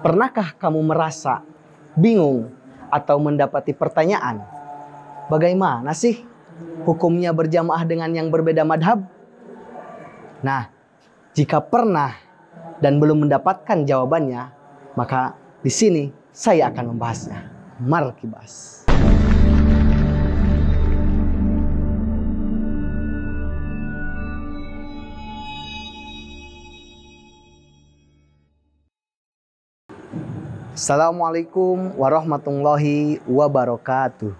Pernahkah kamu merasa bingung atau mendapati pertanyaan, bagaimana sih hukumnya berjamaah dengan yang berbeda madhab? Nah, jika pernah dan belum mendapatkan jawabannya, maka di sini saya akan membahasnya. Mari kita bahas. Assalamualaikum warahmatullahi wabarakatuh.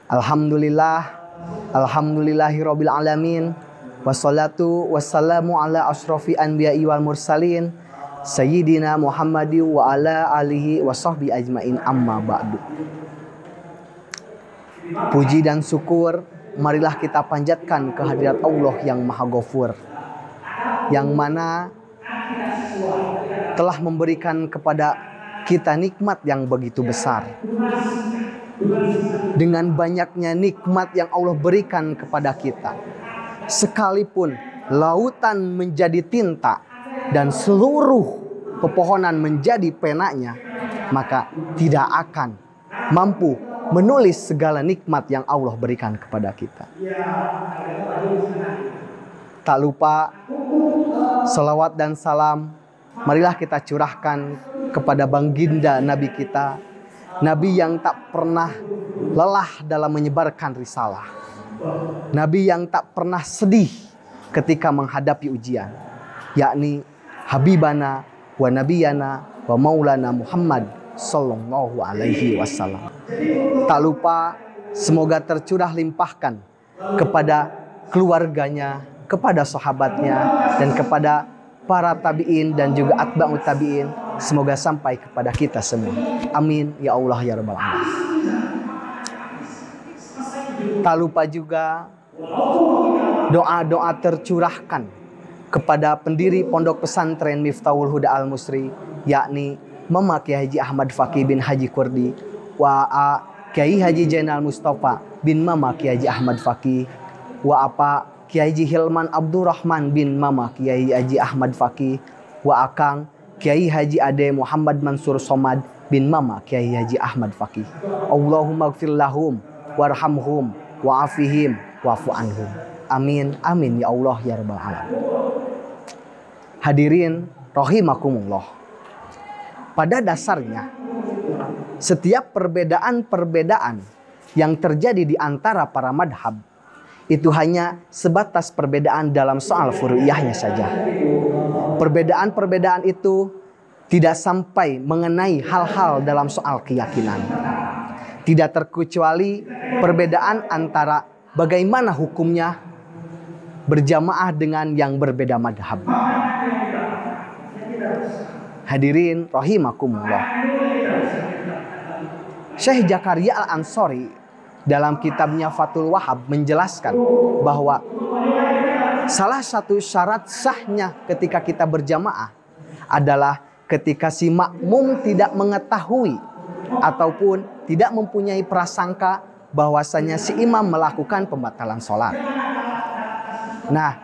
Alhamdulillahirabbil alamin. Wassalatu wassalamu ala asrofi anbiya'i wal mursalin Sayyidina Muhammadi wa ala alihi wa sahbihi ajmain, amma ba'du. Puji dan syukur marilah kita panjatkan kehadirat Allah yang Maha Ghafur, yang mana telah memberikan kepada kita nikmat yang begitu besar. Dengan banyaknya nikmat yang Allah berikan kepada kita, sekalipun lautan menjadi tinta dan seluruh pepohonan menjadi penanya, maka tidak akan mampu menulis segala nikmat yang Allah berikan kepada kita. Tak lupa salawat dan salam marilah kita curahkan kepada baginda Nabi kita, Nabi yang tak pernah lelah dalam menyebarkan risalah, Nabi yang tak pernah sedih ketika menghadapi ujian, yakni Habibana wa Nabiyana wa Maulana Muhammad Sallallahu Alaihi Wasallam. Tak lupa semoga tercurah limpahkan kepada keluarganya, kepada sahabatnya, dan kepada para tabi'in dan juga atba'ut tabi'in. Semoga sampai kepada kita semua. Amin ya Allah ya Rabbal Alamin. Tak lupa juga doa-doa tercurahkan kepada pendiri Pondok Pesantren Miftahul Huda Al-Musri, yakni Mama Kiai Haji Ahmad Faqih bin Haji Kurdi, wa Kiai Haji Jainal Mustafa bin Mama Kiai Haji Ahmad Faqih, wa Kiai Haji Hilman Abdurrahman bin Mama Kiai Haji Ahmad Faqih, wa Akang Kiai Haji Ade Muhammad Mansur Somad bin Mama Kiai Haji Ahmad Faqih. Allahumma gfir lahum warhamhum wa'afihim wa'fu anhum. Amin amin ya Allah ya Rabbal Alamin. Hadirin rahimakumullah. Pada dasarnya setiap perbedaan-perbedaan yang terjadi di antara para madhab itu hanya sebatas perbedaan dalam soal furu'iyahnya saja. Perbedaan-perbedaan itu tidak sampai mengenai hal-hal dalam soal keyakinan. Tidak terkecuali perbedaan antara bagaimana hukumnya berjamaah dengan yang berbeda madhab. Hadirin rahimakumullah. Syekh Zakaria Al-Ansori dalam kitabnya Fathul Wahhab menjelaskan bahwa salah satu syarat sahnya ketika kita berjamaah adalah ketika si makmum tidak mengetahui ataupun tidak mempunyai prasangka bahwasanya si imam melakukan pembatalan sholat. Nah,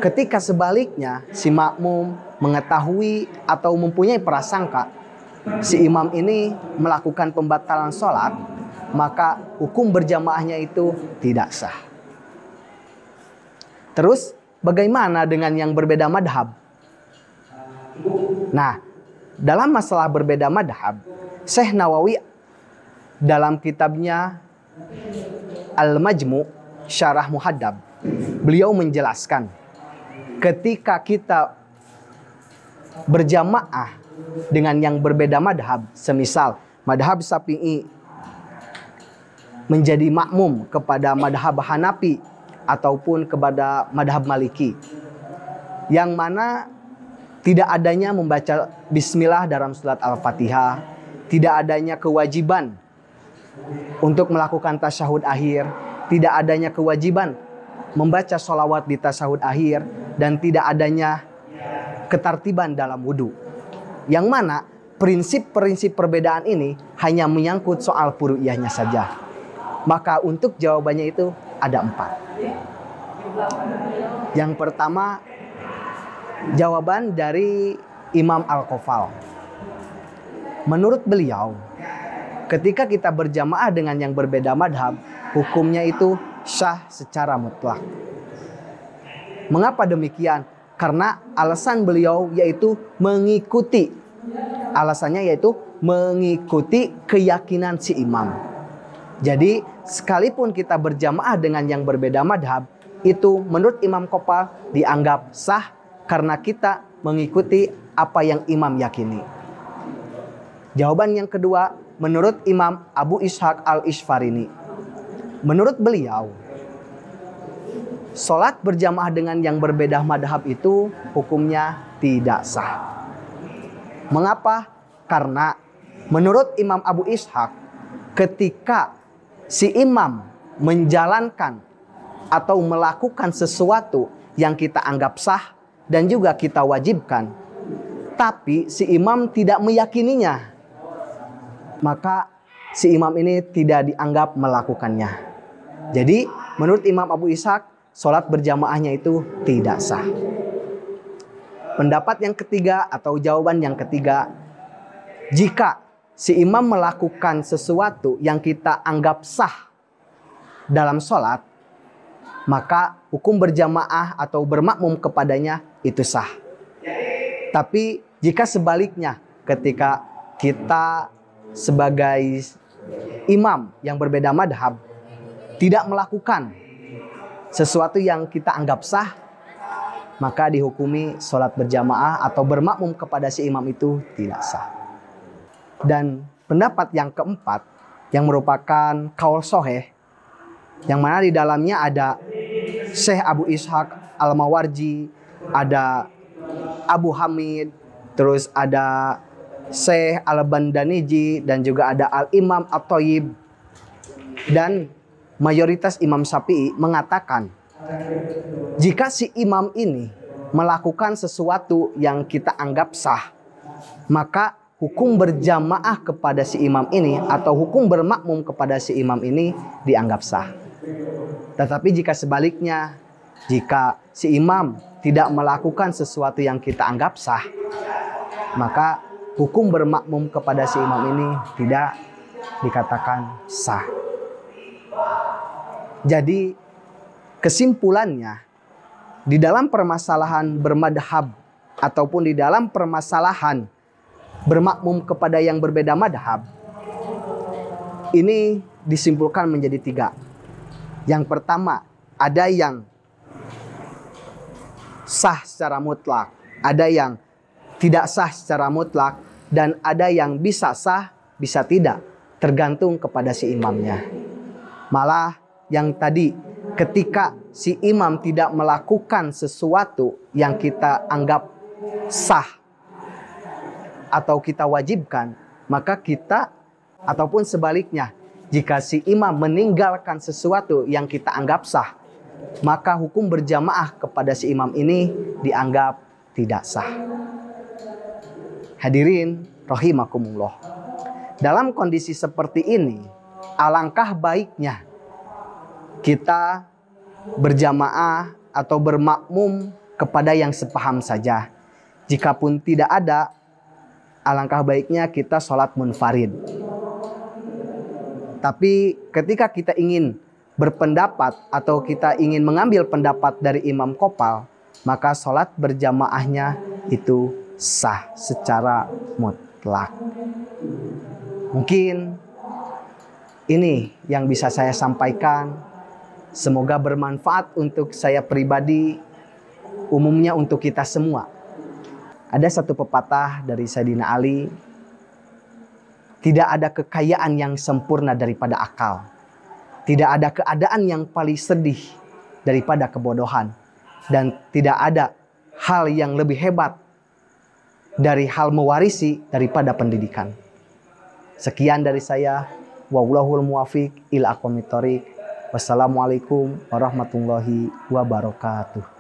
ketika sebaliknya si makmum mengetahui atau mempunyai prasangka si imam ini melakukan pembatalan sholat, maka hukum berjamaahnya itu tidak sah. Terus bagaimana dengan yang berbeda madhab? Nah, dalam masalah berbeda madhab, Syekh Nawawi dalam kitabnya Al-Majmu' Syarah Muhaddab, beliau menjelaskan ketika kita berjamaah dengan yang berbeda madhab, semisal madhab Syafi'i menjadi makmum kepada madhab Hanafi ataupun kepada madhab Maliki, yang mana tidak adanya membaca bismillah dalam surat Al-Fatihah, tidak adanya kewajiban untuk melakukan tasyahud akhir, tidak adanya kewajiban membaca sholawat di tasyahud akhir, dan tidak adanya ketertiban dalam wudhu. Yang mana prinsip-prinsip perbedaan ini hanya menyangkut soal furu'iyahnya saja. Maka untuk jawabannya itu ada 4. Yang pertama, jawaban dari Imam Al-Qafal. Menurut beliau, ketika kita berjamaah dengan yang berbeda madhab, hukumnya itu sah secara mutlak. Mengapa demikian? Karena alasan beliau yaitu mengikuti. Alasannya yaitu mengikuti keyakinan si imam. Jadi sekalipun kita berjamaah dengan yang berbeda madhab, itu menurut Imam Kopal dianggap sah karena kita mengikuti apa yang imam yakini. Jawaban yang kedua, menurut Imam Abu Ishaq al-Ishfarini. Menurut beliau, sholat berjamaah dengan yang berbeda madhab itu hukumnya tidak sah. Mengapa? Karena menurut Imam Abu Ishaq, ketika si imam menjalankan atau melakukan sesuatu yang kita anggap sah dan juga kita wajibkan, tapi si imam tidak meyakininya, maka si imam ini tidak dianggap melakukannya. Jadi menurut Imam Abu Ishaq, sholat berjamaahnya itu tidak sah. Pendapat yang ketiga atau jawaban yang ketiga, jika si imam melakukan sesuatu yang kita anggap sah dalam sholat, maka hukum berjamaah atau bermakmum kepadanya itu sah. Tapi jika sebaliknya, ketika kita sebagai imam yang berbeda madhab tidak melakukan sesuatu yang kita anggap sah, maka dihukumi sholat berjamaah atau bermakmum kepada si imam itu tidak sah. Dan pendapat yang keempat, yang merupakan kaul soheh, yang mana di dalamnya ada Syekh Abu Ishaq al-Mawarji, ada Abu Hamid, terus ada Syekh al-Bandaniji, dan juga ada Al-Imam At-Thayyib. Dan mayoritas Imam Syafi'i mengatakan, jika si imam ini melakukan sesuatu yang kita anggap sah, maka hukum berjamaah kepada si imam ini atau hukum bermakmum kepada si imam ini dianggap sah. Tetapi jika sebaliknya, jika si imam tidak melakukan sesuatu yang kita anggap sah, maka hukum bermakmum kepada si imam ini tidak dikatakan sah. Jadi kesimpulannya, di dalam permasalahan bermadhab ataupun di dalam permasalahan bermakmum kepada yang berbeda madhab, ini disimpulkan menjadi tiga. Yang pertama, ada yang sah secara mutlak, ada yang tidak sah secara mutlak, dan ada yang bisa sah, bisa tidak, tergantung kepada si imamnya. Malah yang tadi, ketika si imam tidak melakukan sesuatu yang kita anggap sah atau kita wajibkan, maka kita, ataupun sebaliknya, jika si imam meninggalkan sesuatu yang kita anggap sah, maka hukum berjamaah kepada si imam ini dianggap tidak sah. Hadirin rahimakumullah. Dalam kondisi seperti ini, alangkah baiknya kita berjamaah atau bermakmum kepada yang sepaham saja. Jikapun tidak ada, alangkah baiknya kita sholat munfarid. Tapi ketika kita ingin berpendapat atau kita ingin mengambil pendapat dari Imam Kopal, maka sholat berjamaahnya itu sah secara mutlak. Mungkin ini yang bisa saya sampaikan. Semoga bermanfaat untuk saya pribadi, umumnya untuk kita semua. Ada satu pepatah dari Sayyidina Ali, tidak ada kekayaan yang sempurna daripada akal. Tidak ada keadaan yang paling sedih daripada kebodohan. Dan tidak ada hal yang lebih hebat dari hal mewarisi daripada pendidikan. Sekian dari saya. Wallahul muwafiq ila aqwamit thoriq. Wassalamualaikum warahmatullahi wabarakatuh.